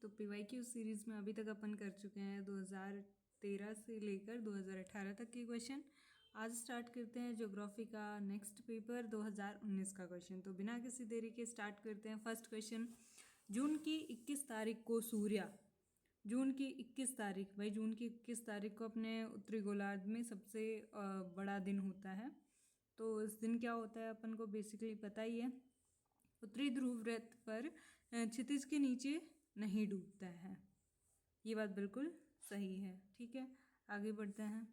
तो PYQ series में अभी तक अपन कर चुके हैं 2013 से लेकर 2018 तक के क्वेश्चन। आज स्टार्ट करते हैं ज्योग्राफी का नेक्स्ट पेपर 2019 का क्वेश्चन। तो बिना किसी देरी के स्टार्ट करते हैं। फर्स्ट क्वेश्चन, जून की 21 तारीख को सूर्य, जून की 21 तारीख, भाई जून की 21 तारीख को अपने उत्तरी गोलार्ध में सबसे बड़ा दिन होता है। तो इस दिन क्या होता है अपन को बेसिकली पता ही है। उत्तरी ध्रुव वृत्त पर क्षितिज के नीचे नहीं डूबता है। ये बात बिल्कुल सही है। ठीक है, आगे बढ़ते हैं।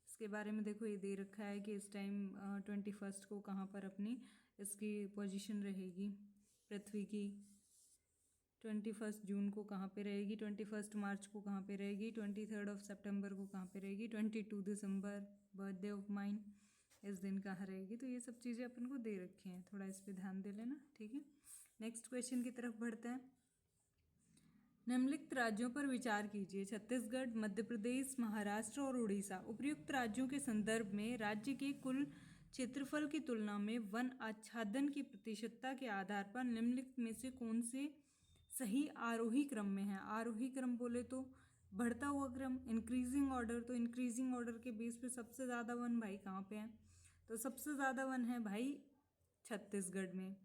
इसके बारे में देखो, ये दे रखा है कि इस टाइम 21 को कहाँ पर अपनी इसकी पोजीशन रहेगी पृथ्वी की। 21 जून को कहाँ पे रहेगी, 21 मार्च को कहाँ पे रहेगी, 23 सितंबर को कहाँ पे रहेगी, 22 दिसंबर बर्थडे ऑफ माइन इस दिन कहाँ रहेगी। तो ये सब चीज़ें अपन को दे रखी हैं, थोड़ा इस पर ध्यान दे लेना। ठीक है, नेक्स्ट क्वेश्चन की तरफ बढ़ते हैं। निम्नलिखित राज्यों पर विचार कीजिए। छत्तीसगढ़, मध्य प्रदेश, महाराष्ट्र और उड़ीसा। उपर्युक्त राज्यों के संदर्भ में राज्य के कुल क्षेत्रफल की तुलना में वन आच्छादन की प्रतिशतता के आधार पर निम्नलिखित में से कौन से सही आरोही क्रम में है। आरोही क्रम बोले तो बढ़ता हुआ क्रम, इंक्रीजिंग ऑर्डर। तो इंक्रीजिंग ऑर्डर के बेस पे सबसे ज़्यादा वन भाई कहाँ पे है, तो सबसे ज़्यादा वन है भाई छत्तीसगढ़ में,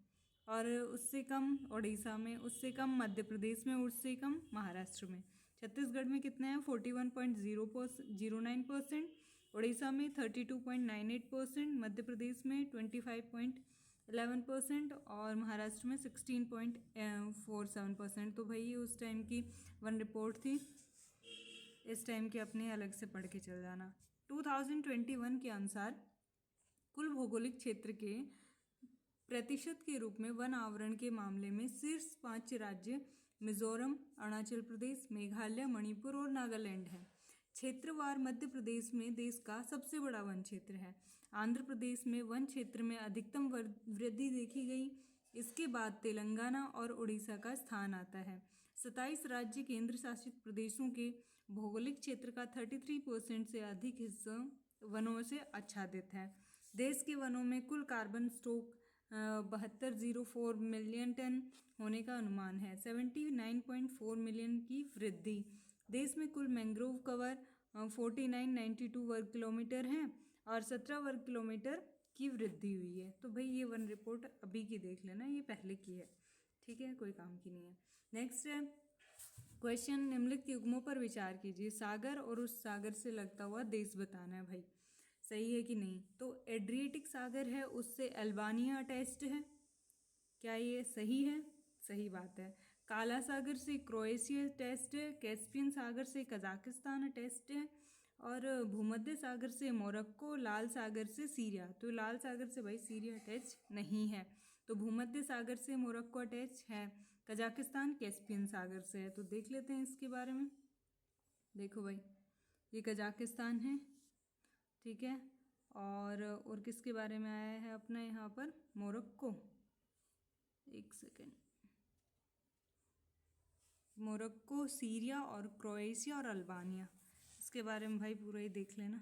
और उससे कम उड़ीसा में, उससे कम मध्य प्रदेश में, उससे कम महाराष्ट्र में। छत्तीसगढ़ में कितने हैं, 41.09%, उड़ीसा में 32.98%, मध्य प्रदेश में 25.11% और महाराष्ट्र में 16.47%। तो भाई ये उस टाइम की वन रिपोर्ट थी, इस टाइम की अपने अलग से पढ़ के चल जाना। 2021 के अनुसार कुल भौगोलिक क्षेत्र के प्रतिशत के रूप में वन आवरण के मामले में शीर्ष 5 राज्य मिजोरम, अरुणाचल प्रदेश, मेघालय, मणिपुर और नागालैंड है। क्षेत्रवार मध्य प्रदेश में देश का सबसे बड़ा वन क्षेत्र है। आंध्र प्रदेश में वन क्षेत्र में अधिकतम वृद्धि देखी गई। इसके बाद तेलंगाना और उड़ीसा का स्थान आता है। 27 राज्य केंद्र शासित प्रदेशों के भौगोलिक क्षेत्र का 33% से अधिक हिस्सा वनों से आच्छादित है। देश के वनों में कुल कार्बन स्टॉक 7204 मिलियन टन होने का अनुमान है। 79.4 मिलियन की वृद्धि। देश में कुल मैंग्रोव कवर 4992 वर्ग किलोमीटर है और 17 वर्ग किलोमीटर की वृद्धि हुई है। तो भाई ये वन रिपोर्ट अभी की देख लेना, ये पहले की है। ठीक है, कोई काम की नहीं है। नेक्स्ट है क्वेश्चन, निम्नलिखित युग्मों पर विचार कीजिए। सागर और उस सागर से लगता हुआ देश बताना है भाई, सही है कि नहीं। तो एड्रिएटिक सागर है, उससे अल्बानिया अटैच्ड है, क्या ये सही है, सही बात है। काला सागर से क्रोएशिया अटैच्ड है, कैस्पियन सागर से कजाकिस्तान अटैच्ड है और भूमध्य सागर से मोरक्को, लाल सागर से सीरिया। तो लाल सागर से भाई सीरिया अटैच नहीं है, तो भूमध्य सागर से मोरक्को अटैच है। कजाकिस्तान कैस्पियन सागर से है। तो देख लेते हैं इसके बारे में। देखो भाई, ये कजाकिस्तान है, ठीक है, और किसके बारे में आया है अपना यहाँ पर, मोरक्को। एक सेकेंड, मोरक्को, सीरिया और क्रोएशिया और अल्बानिया, इसके बारे में भाई पूरा ही देख लेना।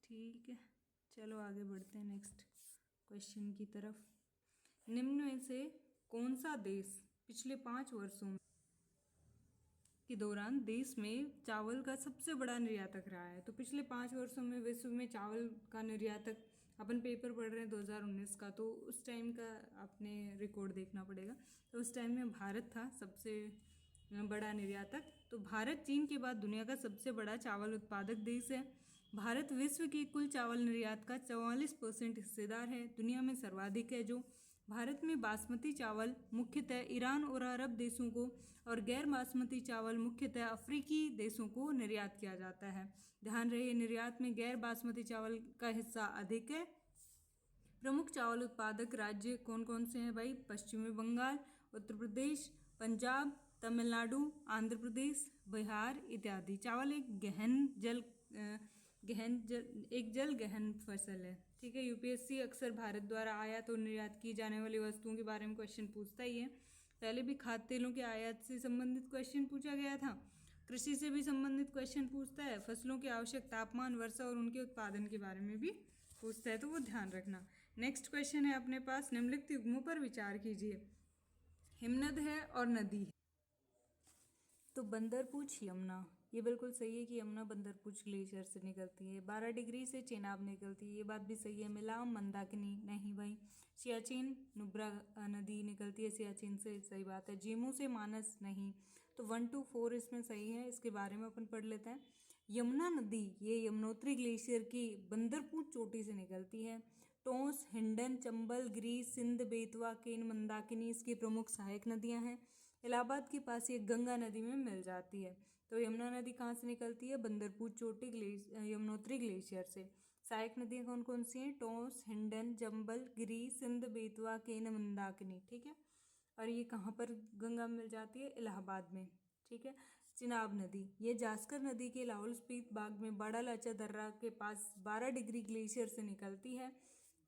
ठीक है, चलो आगे बढ़ते हैं नेक्स्ट क्वेश्चन की तरफ। निम्न में से कौन सा देश पिछले 5 वर्षों के दौरान देश में चावल का सबसे बड़ा निर्यातक रहा है। तो पिछले 5 वर्षों में विश्व में चावल का निर्यातक, अपन पेपर पढ़ रहे हैं 2019 का, तो उस टाइम का आपने रिकॉर्ड देखना पड़ेगा। तो उस टाइम में भारत था सबसे बड़ा निर्यातक। तो भारत चीन के बाद दुनिया का सबसे बड़ा चावल उत्पादक देश है। भारत विश्व के कुल चावल निर्यात का 44% हिस्सेदार है। दुनिया में सर्वाधिक है जो। भारत में बासमती चावल मुख्यतः ईरान और अरब देशों को और गैर बासमती चावल मुख्यतः अफ्रीकी देशों को निर्यात किया जाता है। ध्यान रहे, निर्यात में गैर बासमती चावल का हिस्सा अधिक है। प्रमुख चावल उत्पादक राज्य कौन कौन से हैं भाई, पश्चिमी बंगाल, उत्तर प्रदेश, पंजाब, तमिलनाडु, आंध्र प्रदेश, बिहार इत्यादि। चावल एक जल गहन फसल है। ठीक है, यूपीएससी अक्सर भारत द्वारा आयात और निर्यात की जाने वाली वस्तुओं के बारे में क्वेश्चन पूछता ही है। पहले भी खाद्य तेलों के आयात से संबंधित क्वेश्चन पूछा गया था, कृषि से भी संबंधित क्वेश्चन पूछता है, फसलों के आवश्यक तापमान, वर्षा और उनके उत्पादन के बारे में भी पूछता है, तो वो ध्यान रखना। नेक्स्ट क्वेश्चन है अपने पास, निम्नलिखित युग्मों पर विचार कीजिए। हिमनद है और नदी है। तो बंदरपूछ यमुना, ये बिल्कुल सही है कि यमुना बंदरपूछ ग्लेशियर से निकलती है। 12 डिग्री से चेनाब निकलती है, ये बात भी सही है। मिलाम मंदाकिनी नहीं भाई। सियाचिन नुब्रा नदी निकलती है सियाचिन से, सही बात है। जीमू से मानस नहीं। तो 1 to 4 इसमें सही है, इसके बारे में अपन पढ़ लेते हैं। यमुना नदी ये यमुनोत्री ग्लेशियर की बंदरपूछ चोटी से निकलती है। टोंस, हिंडन, चंबल, ग्रीस, सिंध, बेतवा, केन, मंदाकिनी इसकी प्रमुख सहायक नदियां हैं। इलाहाबाद के पास ये गंगा नदी में मिल जाती है। तो यमुना नदी कहाँ से निकलती है? बंदरपूछ चोटी यमुनोत्री ग्लेशियर से। सहायक नदियाँ कौन कौन सी हैं? टोंस, हिंडन, चंबल, गिरी, सिंध, बेतवा, केन, मंदाकिनी, ठीक है। और ये कहाँ पर गंगा मिल जाती है? इलाहाबाद में, ठीक है। चिनाब नदी ये जास्कर नदी के लाहौल स्पीति बाग में बड़ा लाचा दर्रा के पास 12 डिग्री ग्लेशियर से निकलती है।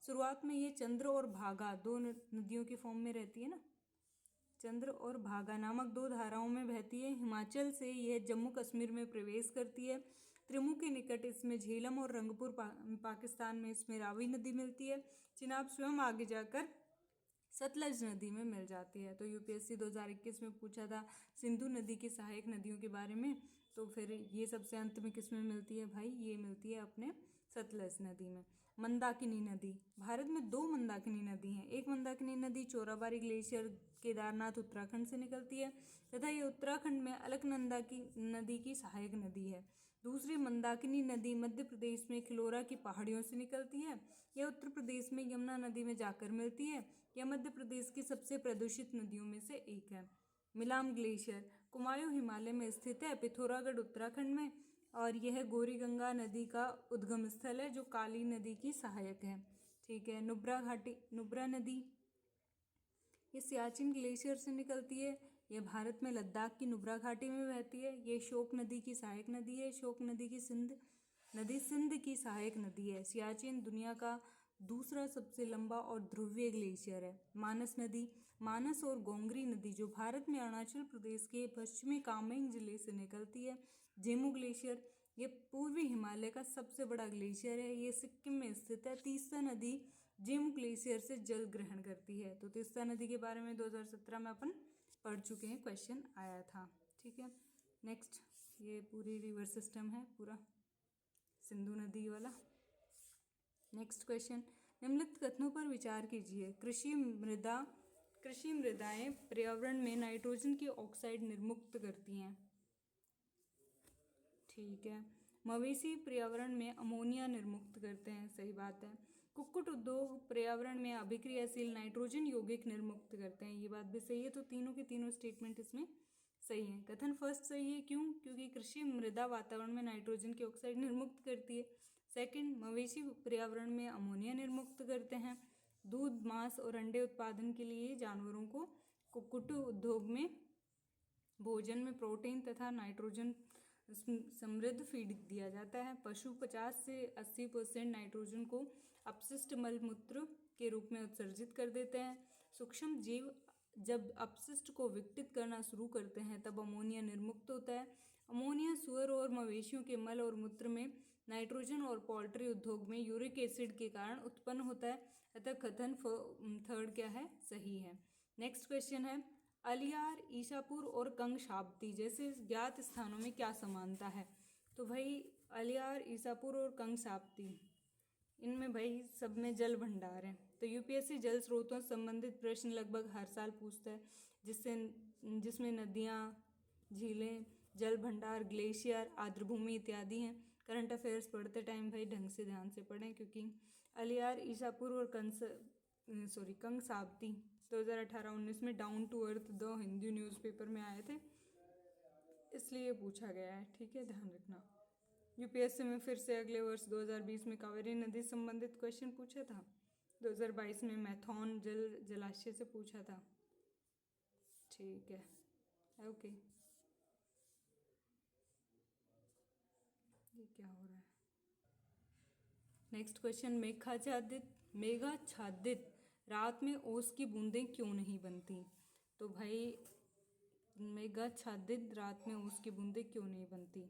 शुरुआत में ये चंद्र और भागा दो नदियों के फॉर्म में रहती है ना, चंद्र और भागा नामक दो धाराओं में बहती है। हिमाचल से यह जम्मू कश्मीर में प्रवेश करती है। त्रिमू के निकट इसमें झेलम और रंगपुर पाकिस्तान में इसमें रावी नदी मिलती है। चिनाब स्वयं आगे जाकर सतलज नदी में मिल जाती है। तो यूपीएससी 2021 में पूछा था सिंधु नदी की सहायक नदियों के बारे में, तो फिर ये सबसे अंत में किस में मिलती है भाई? ये मिलती है अपने सतलज नदी में। मंदाकिनी नदी, भारत में 2 मंदाकिनी नदी हैं। एक मंदाकिनी नदी चोराबारी ग्लेशियर केदारनाथ उत्तराखंड से निकलती है तथा ये उत्तराखंड में अलकनंदा की नदी की सहायक नदी है। दूसरी मंदाकिनी नदी मध्य प्रदेश में खिलोरा की पहाड़ियों से निकलती है। यह उत्तर प्रदेश में यमुना नदी में जाकर मिलती है। यह मध्य प्रदेश की सबसे प्रदूषित नदियों में से एक है। मिलाम ग्लेशियर कुमायूं हिमालय में स्थित है, पिथौरागढ़ उत्तराखंड में, और यह गौरी गंगा नदी का उद्गम स्थल है जो काली नदी की सहायक है, ठीक है। नुब्रा घाटी, नुब्रा नदी ये सियाचिन ग्लेशियर से निकलती है। यह भारत में लद्दाख की नुब्रा घाटी में बहती है। ये शोक नदी की सहायक नदी है। शोक नदी की सिंध की सहायक नदी है। सियाचिन दुनिया का दूसरा सबसे लंबा और ध्रुवीय ग्लेशियर है। मानस नदी, मानस और गोंगरी नदी जो भारत में अरुणाचल प्रदेश के पश्चिमी कामेंग जिले से निकलती है। जेमू ग्लेशियर ये पूर्वी हिमालय का सबसे बड़ा ग्लेशियर है। ये सिक्किम में स्थित है। तीस्ता नदी जेमू ग्लेशियर से जल ग्रहण करती है। तो तीस्ता नदी के बारे में 2017 में अपन पढ़ चुके हैं, क्वेश्चन आया था, ठीक है। नेक्स्ट, ये पूरी रिवर सिस्टम है पूरा सिंधु नदी वाला। नेक्स्ट क्वेश्चन, निम्नलिखित कथनों पर विचार कीजिए। कृषि मृदाएं पर्यावरण में नाइट्रोजन की ऑक्साइड निर्मुक्त करती हैं, ठीक है। मवेशी पर्यावरण में अमोनिया निर्मुक्त करते हैं, सही बात है। कुक्कुट उद्योग पर्यावरण में अभिक्रियाशील नाइट्रोजन यौगिक निर्मुक्त करते हैं, ये बात भी सही है। तो तीनों के तीनों स्टेटमेंट इसमें सही है। कथन फर्स्ट सही है, क्यों? क्योंकि कृषि मृदा वातावरण में नाइट्रोजन की ऑक्साइड निर्मुक्त करती है। सेकंड, मवेशी पर्यावरण में अमोनिया निर्मुक्त करते हैं। दूध, मांस और अंडे उत्पादन के लिए जानवरों को कुक्कुट उद्योग में भोजन में प्रोटीन तथा नाइट्रोजन समृद्ध फीड दिया जाता है। पशु 50 से 80% नाइट्रोजन को अपशिष्ट मलमूत्र के रूप में उत्सर्जित कर देते हैं। सूक्ष्म जीव जब अपशिष्ट को विघटित करना शुरू करते हैं तब अमोनिया निर्मुक्त होता है। अमोनिया सुअर और मवेशियों के मल और मूत्र में नाइट्रोजन और पोल्ट्री उद्योग में यूरिक एसिड के कारण उत्पन्न होता है। अतः कथन थर्ड क्या है? सही है। नेक्स्ट क्वेश्चन है, अलियार, ईसापुर और कंगशाब्दी जैसे ज्ञात स्थानों में क्या समानता है? तो भाई अलियार, ईसापुर और कंगशाब्दी इनमें भाई सब में जल भंडार है। तो यूपीएससी जल स्रोतों से संबंधित प्रश्न लगभग हर साल पूछता है, जिसमें नदियाँ, झीलें, जल भंडार, ग्लेशियर, आर्द्रभूमि इत्यादि हैं। करंट अफेयर्स पढ़ते टाइम भाई ढंग से ध्यान से पढ़ें, क्योंकि अलियार, ईसापुर और कंगशाब्दी 2018-19 में down to earth the Hindu newspaper में आए थे, इसलिए पूछा गया है, ठीक है, ध्यान रखना। यूपीएससी में फिर से अगले वर्ष 2020 में कावेरी नदी संबंधित क्वेश्चन पूछा था। 2022 में मैथॉन जलाशय से पूछा था, ठीक है, ओके। ये क्या हो रहा है? नेक्स्ट क्वेश्चन, मेघाच्छादित रात में ओस की बूंदें क्यों नहीं बनती? तो भाई मेघाच्छादित रात में ओस की बूंदें क्यों नहीं बनती?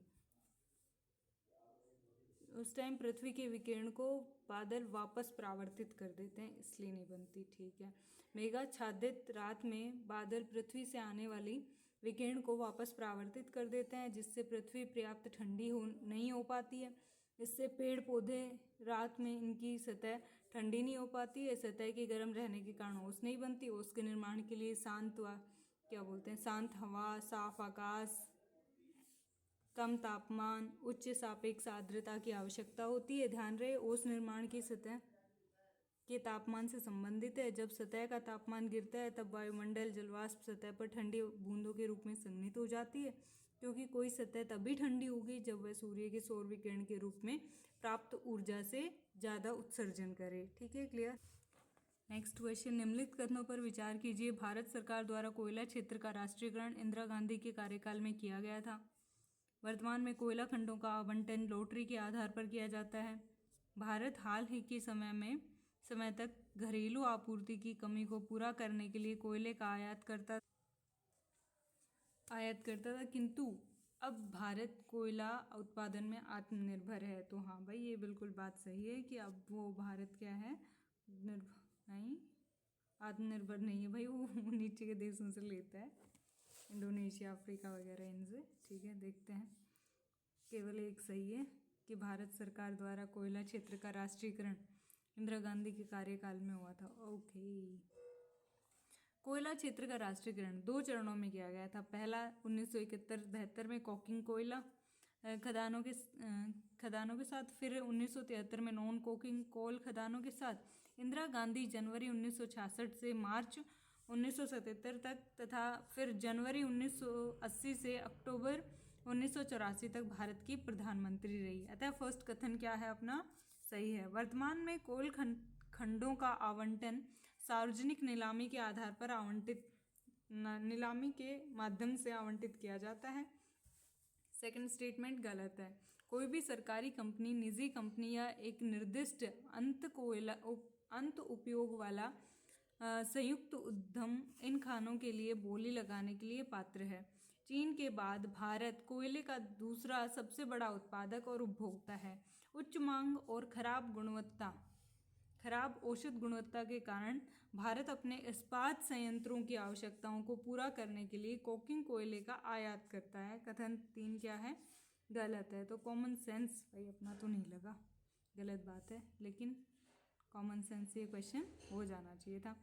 उस टाइम पृथ्वी के विकिरण को बादल वापस परावर्तित कर देते हैं, इसलिए नहीं बनती, ठीक है। मेघाच्छादित रात में बादल पृथ्वी से आने वाली विकिरण को वापस परावर्तित कर देते हैं, जिससे पृथ्वी पर्याप्त ठंडी नहीं हो पाती है। इससे पेड़ पौधे रात में इनकी सतह ठंडी नहीं हो पाती है। सतह के गर्म रहने के कारण ओस नहीं बनती। ओस के निर्माण के लिए शांत हवा, साफ आकाश, कम तापमान, उच्च सापेक्ष आर्द्रता की आवश्यकता होती है। ध्यान रहे, ओस निर्माण की सतह के तापमान से संबंधित है। जब सतह का तापमान गिरता है तब वायुमंडल जलवाष्प सतह पर ठंडी बूंदों के रूप में संघनित हो जाती है, क्योंकि कोई सतह तभी ठंडी होगी जब वह सूर्य के सौर विकिरण के रूप में प्राप्त ऊर्जा से ज़्यादा उत्सर्जन करे। ठीक है, क्लियर। नेक्स्ट क्वेश्चन, निम्नलिखित कथनों पर विचार कीजिए। भारत सरकार द्वारा कोयला क्षेत्र का राष्ट्रीयकरण इंदिरा गांधी के कार्यकाल में किया गया था। वर्तमान में कोयला खंडों का आवंटन लॉटरी के आधार पर किया जाता है। भारत हाल ही के समय तक घरेलू आपूर्ति की कमी को पूरा करने के लिए कोयले का आयात करता था, किंतु अब भारत कोयला उत्पादन में आत्मनिर्भर है। तो हाँ भाई, ये बिल्कुल बात सही है कि अब वो भारत क्या है, आत्मनिर्भर नहीं है भाई, वो नीचे के देशों से लेता है, इंडोनेशिया, अफ्रीका वगैरह इनसे। ठीक है, देखते हैं। केवल एक सही है कि भारत सरकार द्वारा कोयला क्षेत्र का राष्ट्रीयकरण इंदिरा गांधी के कार्यकाल में हुआ था। ओके, कोयला क्षेत्र का राष्ट्रीयकरण 2 चरणों में किया गया था। पहला 1971-72 में कोकिंग कोयला खदानों के साथ, फिर 1973 में नॉन कोकिंग कोल खदानों के साथ। इंदिरा गांधी जनवरी 1966 से मार्च 1977 तक तथा फिर जनवरी 1980 से अक्टूबर 1984 तक भारत की प्रधानमंत्री रही। अतः फर्स्ट कथन क्या है अपना, सही है। वर्तमान में कोल खंडों का आवंटन सार्वजनिक नीलामी के आधार पर नीलामी के माध्यम से आवंटित किया जाता है। सेकंड स्टेटमेंट गलत है। कोई भी सरकारी कंपनी, निजी कंपनी या एक निर्दिष्ट अंत उपयोग वाला संयुक्त उद्यम इन खानों के लिए बोली लगाने के लिए पात्र है। चीन के बाद भारत कोयले का दूसरा सबसे बड़ा उत्पादक और उपभोक्ता है। उच्च मांग और खराब औसत गुणवत्ता के कारण भारत अपने इस्पात संयंत्रों की आवश्यकताओं को पूरा करने के लिए कोकिंग कोयले का आयात करता है। कथन 3 क्या है, गलत है। तो कॉमन सेंस भाई अपना तो नहीं लगा, गलत बात है, लेकिन कॉमन सेंस से ये क्वेश्चन हो जाना चाहिए था।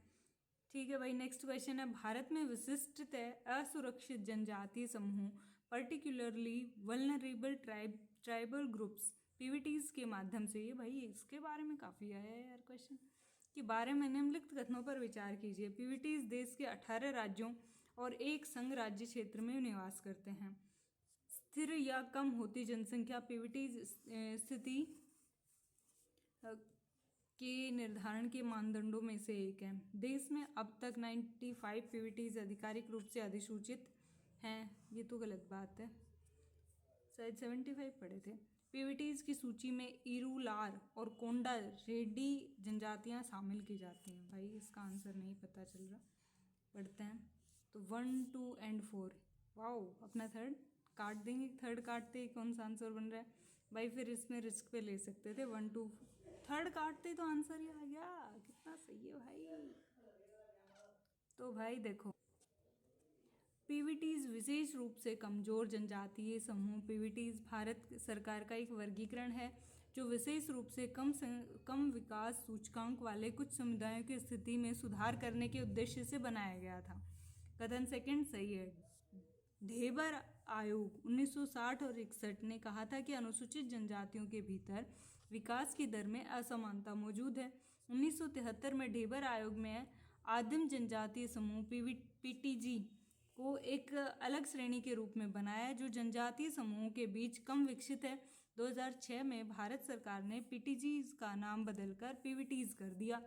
ठीक है भाई, नेक्स्ट क्वेश्चन है, भारत में विशिष्टतः असुरक्षित जनजातीय समूह, पर्टिकुलरली वल्नरेबल ट्राइबल ग्रुप्स, पीवीटीज के माध्यम से, ये भाई इसके बारे में काफ़ी आया है यार क्वेश्चन, के बारे में निम्नलिखित कथनों पर विचार कीजिए। पीवीटीज देश के 18 राज्यों और एक संघ राज्य क्षेत्र में निवास करते हैं। स्थिर या कम होती जनसंख्या पीवीटीज स्थिति के निर्धारण के मानदंडों में से एक है। देश में अब तक 95 पीवीटीज आधिकारिक रूप से अधिसूचित हैं। ये तो गलत बात है, शायद 75 पढ़े थे। पीवीटीज की सूची में इरूलार और कोंडा रेड्डी जनजातियां शामिल की जाती हैं। भाई इसका आंसर नहीं पता चल रहा, पढ़ते हैं। तो 1, 2 and 4, वाओ, अपना थर्ड काट देंगे। थर्ड काटते ही कौन सा आंसर बन रहा है भाई, फिर इसमें रिस्क पे ले सकते थे। 1, 2 थर्ड काटते तो आंसर ही आ गया, कितना सही है भाई। तो भाई देखो, पीवीटीज विशेष रूप से कमजोर जनजातीय समूह। पीवीटीज भारत सरकार का एक वर्गीकरण है जो विशेष रूप से कम विकास सूचकांक वाले कुछ समुदायों की स्थिति में सुधार करने के उद्देश्य से बनाया गया था। कथन सेकंड सही है। ढेबर आयोग 1960 और 61 ने कहा था कि अनुसूचित जनजातियों के भीतर विकास की दर में असमानता मौजूद है। 1973 में ढेबर आयोग में आदिम जनजातीय समूह पीटीजी को एक अलग श्रेणी के रूप में बनाया जो जनजातीय समूहों के बीच कम विकसित है। 2006 में भारत सरकार ने पीटीजीज का नाम बदलकर पीवीटीज कर दिया।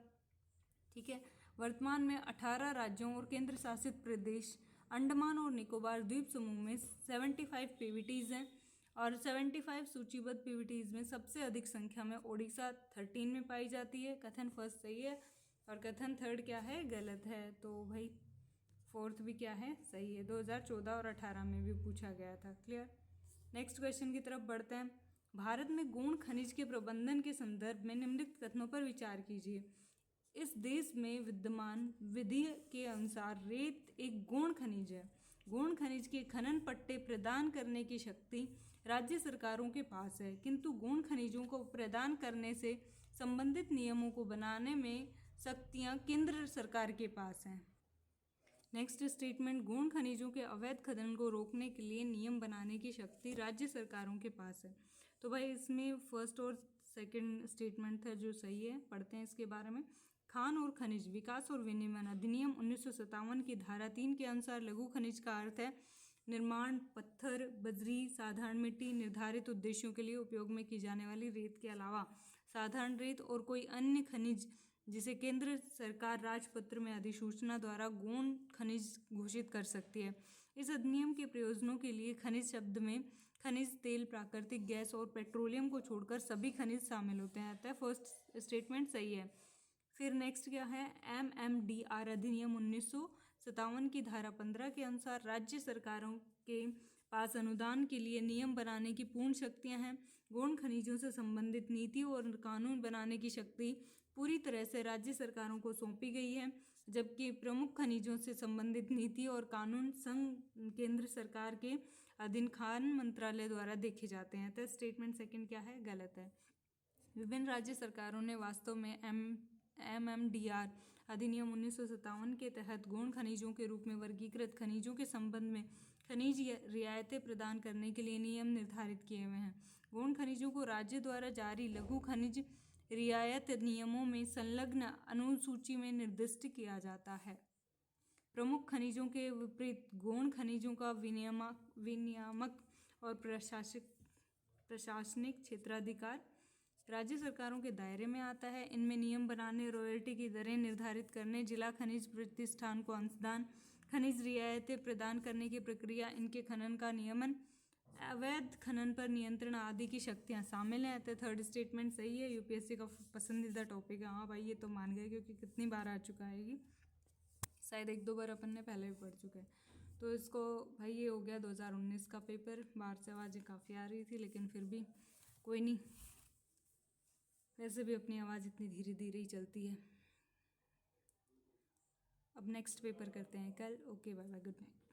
ठीक है, वर्तमान में 18 राज्यों और केंद्र शासित प्रदेश अंडमान और निकोबार द्वीप समूह में 75 पीवीटीज हैं और 75 सूचीबद्ध पीवीटीज में सबसे अधिक संख्या में ओडिशा 13 में पाई जाती है। कथन फर्स्ट सही है और कथन थर्ड क्या है, गलत है। तो भाई फोर्थ भी क्या है, सही है। 2014 और 18 में भी पूछा गया था। क्लियर। नेक्स्ट क्वेश्चन की तरफ बढ़ते हैं। भारत में गौण खनिज के प्रबंधन के संदर्भ में निम्नलिखित कथनों पर विचार कीजिए। इस देश में विद्यमान विधि के अनुसार रेत एक गौण खनिज है गौण खनिज के खनन पट्टे प्रदान करने की शक्ति राज्य सरकारों के पास है, किंतु गौण खनिजों को प्रदान करने से संबंधित नियमों को बनाने में शक्तियां केंद्र सरकार के पास हैं। नेक्स्ट स्टेटमेंट, गौण खनिजों के अवैध खनन को रोकने के लिए नियम बनाने की शक्ति राज्य सरकारों के पास है। तो भाई इसमें फर्स्ट और सेकंड स्टेटमेंट है जो सही है, पढ़ते हैं इसके बारे में। खान और खनिज विकास और विनियमन अधिनियम 1957 की धारा 3 के अनुसार लघु खनिज का अर्थ है निर्माण, पत्थर, बजरी, साधारण मिट्टी, निर्धारित उद्देश्यों के लिए उपयोग में की जाने वाली रेत के अलावा साधारण रेत और कोई अन्य खनिज जिसे केंद्र सरकार राजपत्र में अधिसूचना द्वारा गौण खनिज घोषित कर सकती है। इस अधिनियम के प्रयोजनों के लिए खनिज शब्द में खनिज तेल, प्राकृतिक गैस और पेट्रोलियम को छोड़कर सभी खनिज शामिल होते हैं। अतः फर्स्ट स्टेटमेंट सही है। फिर नेक्स्ट क्या है, MMDR अधिनियम 1957 की धारा 15 के अनुसार राज्य सरकारों के पास अनुदान के लिए नियम बनाने की पूर्ण शक्तियां हैं। गौण खनिजों से संबंधित नीति और कानून बनाने की शक्ति पूरी तरह से राज्य सरकारों को सौंपी गई है, जबकि प्रमुख खनिजों से संबंधित नीति और कानून संघ केंद्र सरकार के अधीन खान मंत्रालय द्वारा देखे जाते हैं। तो स्टेटमेंट सेकंड क्या है, गलत है। विभिन्न राज्य सरकारों ने वास्तव में MMDR अधिनियम 1957 के तहत गौण खनिजों के रूप में वर्गीकृत खनिजों के संबंध में खनिज रियायतें प्रदान करने के लिए नियम निर्धारित किए हुए हैं। गौण खनिजों को राज्य द्वारा जारी लघु खनिज रियायत नियमों में संलग्न अनुसूची में निर्दिष्ट किया जाता है। प्रमुख खनिजों के विपरीत गौण खनिजों का विनियामक और प्रशासनिक क्षेत्राधिकार राज्य सरकारों के दायरे में आता है। इनमें नियम बनाने, रॉयल्टी की दरें निर्धारित करने, जिला खनिज प्रतिष्ठान को अंशदान, खनिज रियायतें प्रदान करने की प्रक्रिया, इनके खनन का नियमन, अवैध खनन पर नियंत्रण आदि की शक्तियां शामिल हैं। तो थर्ड स्टेटमेंट सही है। यूपीएससी का पसंदीदा टॉपिक है। हाँ भाई ये तो मान गए क्योंकि कितनी बार आ चुका है ये, शायद 1-2 बार अपन ने पहले भी पढ़ चुके हैं। तो इसको भाई ये हो गया 2019 का पेपर। बाहर से आवाज़ें काफ़ी आ रही थी लेकिन फिर भी कोई नहीं, वैसे भी अपनी आवाज़ इतनी धीरे धीरे ही चलती है। अब नेक्स्ट पेपर करते हैं कल। Okay bye bye, good night.